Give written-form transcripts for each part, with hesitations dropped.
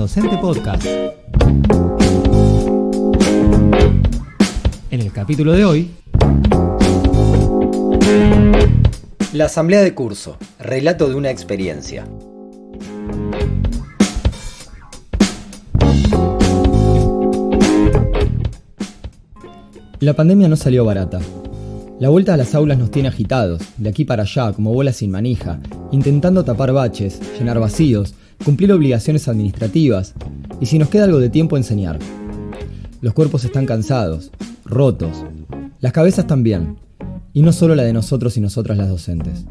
Docente Podcast. En el capítulo de hoy, la asamblea de curso, relato de una experiencia. La pandemia no salió barata. La vuelta a las aulas nos tiene agitados, de aquí para allá, como bolas sin manija, intentando tapar baches, llenar vacíos, cumplir obligaciones administrativas, y si nos queda algo de tiempo, enseñar. Los cuerpos están cansados, rotos, las cabezas también, y no solo la de nosotros y nosotras las docentes.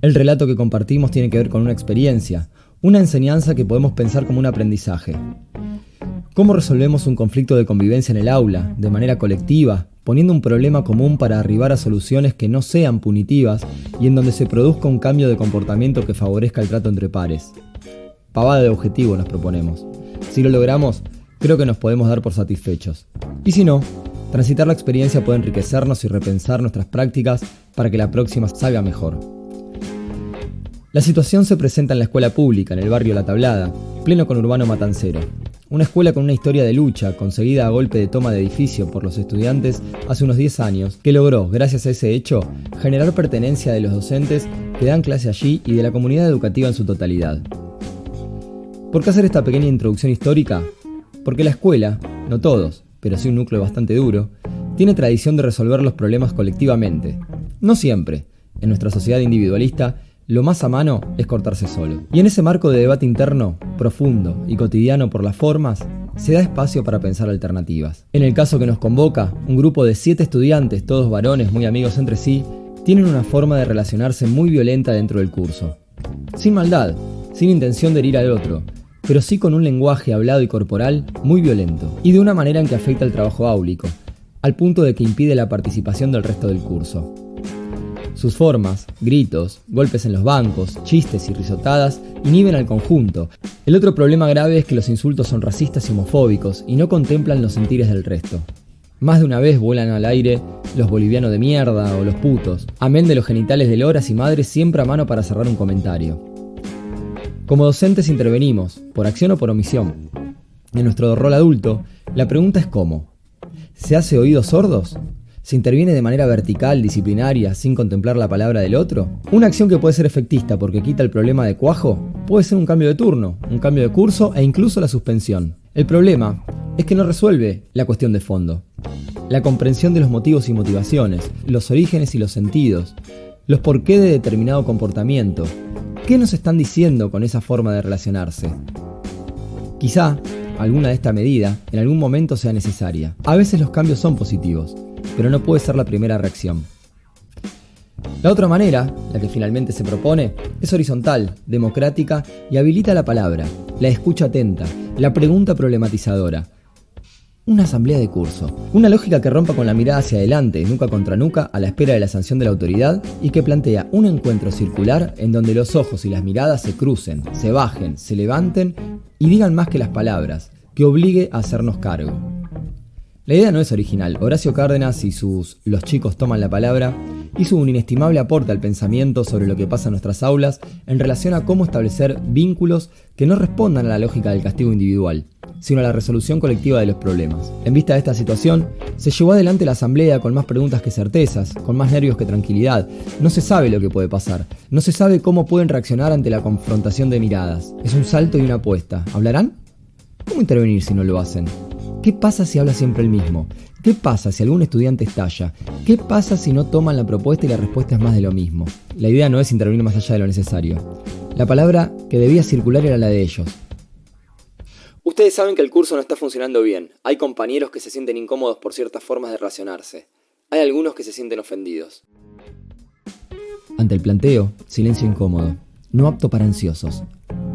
El relato que compartimos tiene que ver con una experiencia, una enseñanza que podemos pensar como un aprendizaje. ¿Cómo resolvemos un conflicto de convivencia en el aula, de manera colectiva, poniendo un problema común para arribar a soluciones que no sean punitivas y en donde se produzca un cambio de comportamiento que favorezca el trato entre pares? Pavada de objetivo nos proponemos. Si lo logramos, creo que nos podemos dar por satisfechos. Y si no, transitar la experiencia puede enriquecernos y repensar nuestras prácticas para que la próxima salga mejor. La situación se presenta en la escuela pública, en el barrio La Tablada, pleno conurbano matancero. Una escuela con una historia de lucha, conseguida a golpe de toma de edificio por los estudiantes hace unos 10 años, que logró, gracias a ese hecho, generar pertenencia de los docentes que dan clase allí y de la comunidad educativa en su totalidad. ¿Por qué hacer esta pequeña introducción histórica? Porque la escuela, no todos, pero sí un núcleo bastante duro, tiene tradición de resolver los problemas colectivamente. No siempre. En nuestra sociedad individualista, lo más a mano es cortarse solo. Y en ese marco de debate interno, profundo y cotidiano por las formas, se da espacio para pensar alternativas. En el caso que nos convoca, un grupo de 7 estudiantes, todos varones muy amigos entre sí, tienen una forma de relacionarse muy violenta dentro del curso. Sin maldad, sin intención de herir al otro, pero sí con un lenguaje hablado y corporal muy violento, y de una manera en que afecta el trabajo áulico, al punto de que impide la participación del resto del curso. Sus formas, gritos, golpes en los bancos, chistes y risotadas inhiben al conjunto. El otro problema grave es que los insultos son racistas y homofóbicos y no contemplan los sentires del resto. Más de una vez vuelan al aire los bolivianos de mierda o los putos, amén de los genitales de loras y madres siempre a mano para cerrar un comentario. Como docentes intervenimos, por acción o por omisión. En nuestro rol adulto, la pregunta es ¿cómo? ¿Se hace oídos sordos? ¿Se interviene de manera vertical, disciplinaria, sin contemplar la palabra del otro? Una acción que puede ser efectista porque quita el problema de cuajo puede ser un cambio de turno, un cambio de curso e incluso la suspensión. El problema es que no resuelve la cuestión de fondo. La comprensión de los motivos y motivaciones, los orígenes y los sentidos, los porqué de determinado comportamiento. ¿Qué nos están diciendo con esa forma de relacionarse? Quizá alguna de esta medida en algún momento sea necesaria. A veces los cambios son positivos, pero no puede ser la primera reacción. La otra manera, la que finalmente se propone, es horizontal, democrática y habilita la palabra, la escucha atenta, la pregunta problematizadora. Una asamblea de curso. Una lógica que rompa con la mirada hacia adelante, nuca contra nuca, a la espera de la sanción de la autoridad y que plantea un encuentro circular en donde los ojos y las miradas se crucen, se bajen, se levanten y digan más que las palabras, que obligue a hacernos cargo. La idea no es original. Horacio Cárdenas y sus Los chicos toman la palabra hizo un inestimable aporte al pensamiento sobre lo que pasa en nuestras aulas en relación a cómo establecer vínculos que no respondan a la lógica del castigo individual, sino a la resolución colectiva de los problemas. En vista de esta situación, se llevó adelante la asamblea con más preguntas que certezas, con más nervios que tranquilidad. No se sabe lo que puede pasar, no se sabe cómo pueden reaccionar ante la confrontación de miradas. Es un salto y una apuesta. ¿Hablarán? ¿Cómo intervenir si no lo hacen? ¿Qué pasa si habla siempre el mismo? ¿Qué pasa si algún estudiante estalla? ¿Qué pasa si no toman la propuesta y la respuesta es más de lo mismo? La idea no es intervenir más allá de lo necesario. La palabra que debía circular era la de ellos. Ustedes saben que el curso no está funcionando bien. Hay compañeros que se sienten incómodos por ciertas formas de relacionarse. Hay algunos que se sienten ofendidos. Ante el planteo, silencio incómodo. No apto para ansiosos.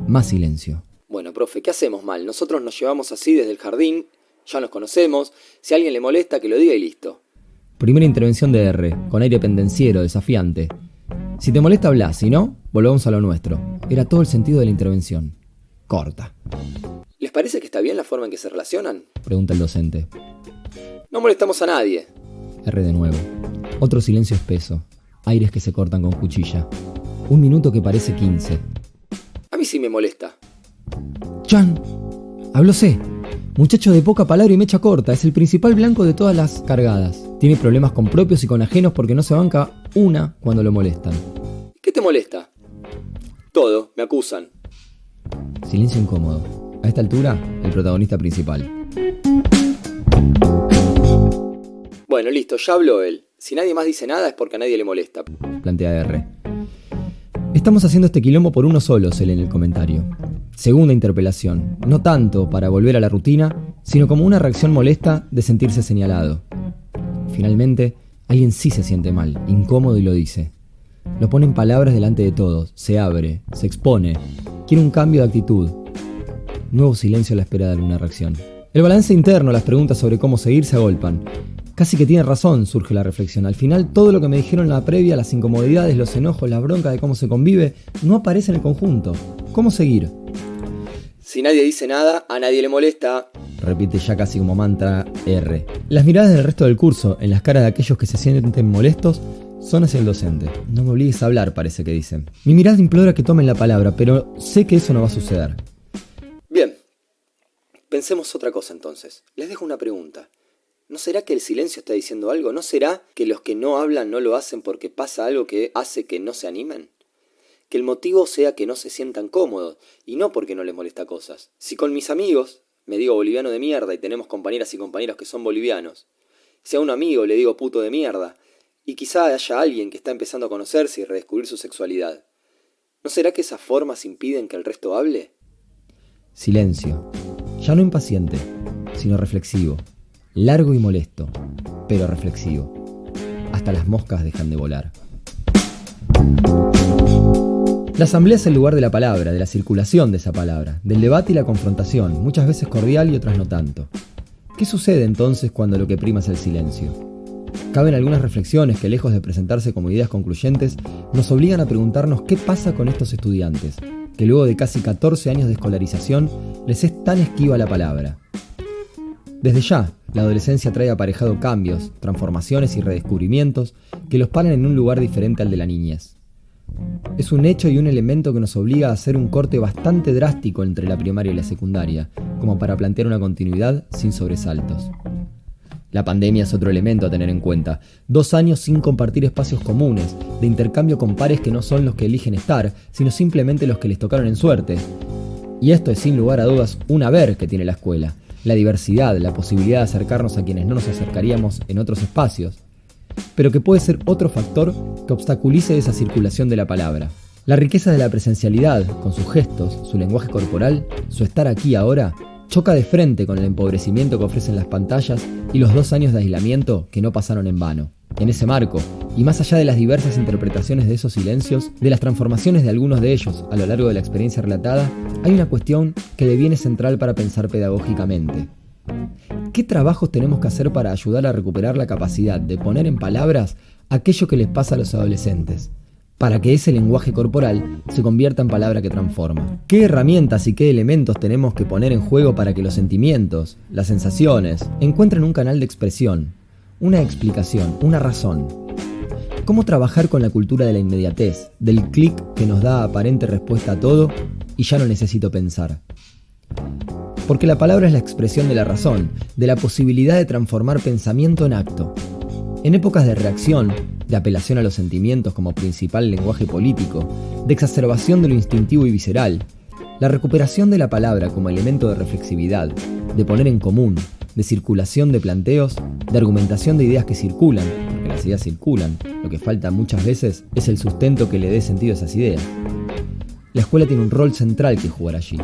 Más silencio. Bueno, profe, ¿qué hacemos mal? Nosotros nos llevamos así desde el jardín. Ya nos conocemos, si a alguien le molesta que lo diga y listo. Primera intervención de R, con aire pendenciero, desafiante. Si te molesta habla, si no, volvamos a lo nuestro. Era todo el sentido de la intervención. Corta. ¿Les parece que está bien la forma en que se relacionan? Pregunta el docente. No molestamos a nadie. R de nuevo. Otro silencio espeso. Aires que se cortan con cuchilla. Un minuto que parece 15. A mí sí me molesta. Chan. Habló C. Muchacho de poca palabra y mecha corta, es el principal blanco de todas las cargadas. Tiene problemas con propios y con ajenos porque no se banca una cuando lo molestan. ¿Qué te molesta? Todo, me acusan. Silencio incómodo. A esta altura, el protagonista principal. Bueno, listo, ya habló él. Si nadie más dice nada es porque a nadie le molesta. Plantea R. Estamos haciendo este quilombo por uno solo, se lee en el comentario. Segunda interpelación. No tanto para volver a la rutina, sino como una reacción molesta de sentirse señalado. Finalmente, alguien sí se siente mal, incómodo y lo dice. Lo pone en palabras delante de todos, se abre, se expone, quiere un cambio de actitud. Nuevo silencio a la espera de alguna reacción. El balance interno, las preguntas sobre cómo seguir se agolpan. Casi que tiene razón, surge la reflexión. Al final, todo lo que me dijeron en la previa, las incomodidades, los enojos, las broncas de cómo se convive, no aparece en el conjunto. ¿Cómo seguir? Si nadie dice nada, a nadie le molesta. Repite ya casi como mantra R. Las miradas del resto del curso, en las caras de aquellos que se sienten molestos, son hacia el docente. No me obligues a hablar, parece que dicen. Mi mirada implora que tomen la palabra, pero sé que eso no va a suceder. Bien. Pensemos otra cosa entonces. Les dejo una pregunta. ¿No será que el silencio está diciendo algo? ¿No será que los que no hablan no lo hacen porque pasa algo que hace que no se animen? Que el motivo sea que no se sientan cómodos y no porque no les molesta cosas. Si con mis amigos me digo boliviano de mierda y tenemos compañeras y compañeros que son bolivianos, si a un amigo le digo puto de mierda y quizá haya alguien que está empezando a conocerse y redescubrir su sexualidad, ¿no será que esas formas impiden que el resto hable? Silencio. Ya no impaciente, sino reflexivo. Largo y molesto, pero reflexivo. Hasta las moscas dejan de volar. La asamblea es el lugar de la palabra, de la circulación de esa palabra, del debate y la confrontación, muchas veces cordial y otras no tanto. ¿Qué sucede entonces cuando lo que prima es el silencio? Caben algunas reflexiones que, lejos de presentarse como ideas concluyentes, nos obligan a preguntarnos qué pasa con estos estudiantes, que luego de casi 14 años de escolarización les es tan esquiva la palabra. Desde ya, la adolescencia trae aparejado cambios, transformaciones y redescubrimientos que los paran en un lugar diferente al de la niñez. Es un hecho y un elemento que nos obliga a hacer un corte bastante drástico entre la primaria y la secundaria, como para plantear una continuidad sin sobresaltos. La pandemia es otro elemento a tener en cuenta. 2 años sin compartir espacios comunes, de intercambio con pares que no son los que eligen estar, sino simplemente los que les tocaron en suerte. Y esto es sin lugar a dudas un haber que tiene la escuela. La diversidad, la posibilidad de acercarnos a quienes no nos acercaríamos en otros espacios, pero que puede ser otro factor que obstaculice esa circulación de la palabra. La riqueza de la presencialidad, con sus gestos, su lenguaje corporal, su estar aquí ahora, choca de frente con el empobrecimiento que ofrecen las pantallas y los 2 años de aislamiento que no pasaron en vano. En ese marco, y más allá de las diversas interpretaciones de esos silencios, de las transformaciones de algunos de ellos a lo largo de la experiencia relatada, hay una cuestión que deviene central para pensar pedagógicamente. ¿Qué trabajos tenemos que hacer para ayudar a recuperar la capacidad de poner en palabras aquello que les pasa a los adolescentes? Para que ese lenguaje corporal se convierta en palabra que transforma. ¿Qué herramientas y qué elementos tenemos que poner en juego para que los sentimientos, las sensaciones, encuentren un canal de expresión, una explicación, una razón? ¿Cómo trabajar con la cultura de la inmediatez, del clic que nos da aparente respuesta a todo y ya no necesito pensar? Porque la palabra es la expresión de la razón, de la posibilidad de transformar pensamiento en acto. En épocas de reacción, de apelación a los sentimientos como principal lenguaje político, de exacerbación de lo instintivo y visceral, la recuperación de la palabra como elemento de reflexividad, de poner en común, de circulación de planteos, de argumentación de ideas que circulan, porque las ideas circulan, lo que falta muchas veces es el sustento que le dé sentido a esas ideas. La escuela tiene un rol central que jugar allí.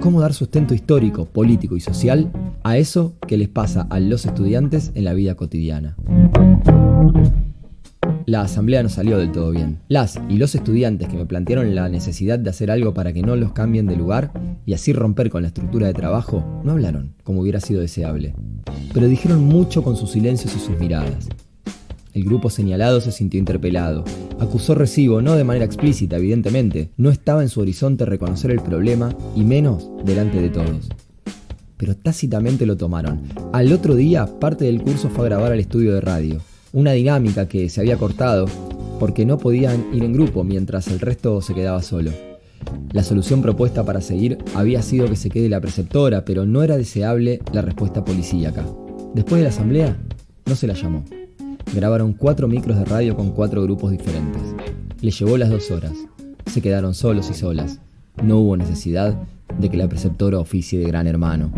¿Cómo dar sustento histórico, político y social a eso que les pasa a los estudiantes en la vida cotidiana? La asamblea no salió del todo bien. Las y los estudiantes que me plantearon la necesidad de hacer algo para que no los cambien de lugar y así romper con la estructura de trabajo, no hablaron como hubiera sido deseable, pero dijeron mucho con sus silencios y sus miradas. El grupo señalado se sintió interpelado, acusó recibo, no de manera explícita, evidentemente, no estaba en su horizonte reconocer el problema y menos delante de todos. Pero tácitamente lo tomaron. Al otro día, parte del curso fue a grabar al estudio de radio. Una dinámica que se había cortado porque no podían ir en grupo mientras el resto se quedaba solo. La solución propuesta para seguir había sido que se quede la preceptora, pero no era deseable la respuesta policíaca. Después de la asamblea, no se la llamó. Grabaron 4 micros de radio con 4 grupos diferentes. Les llevó las 2 horas. Se quedaron solos y solas. No hubo necesidad de que la preceptora oficie de gran hermano.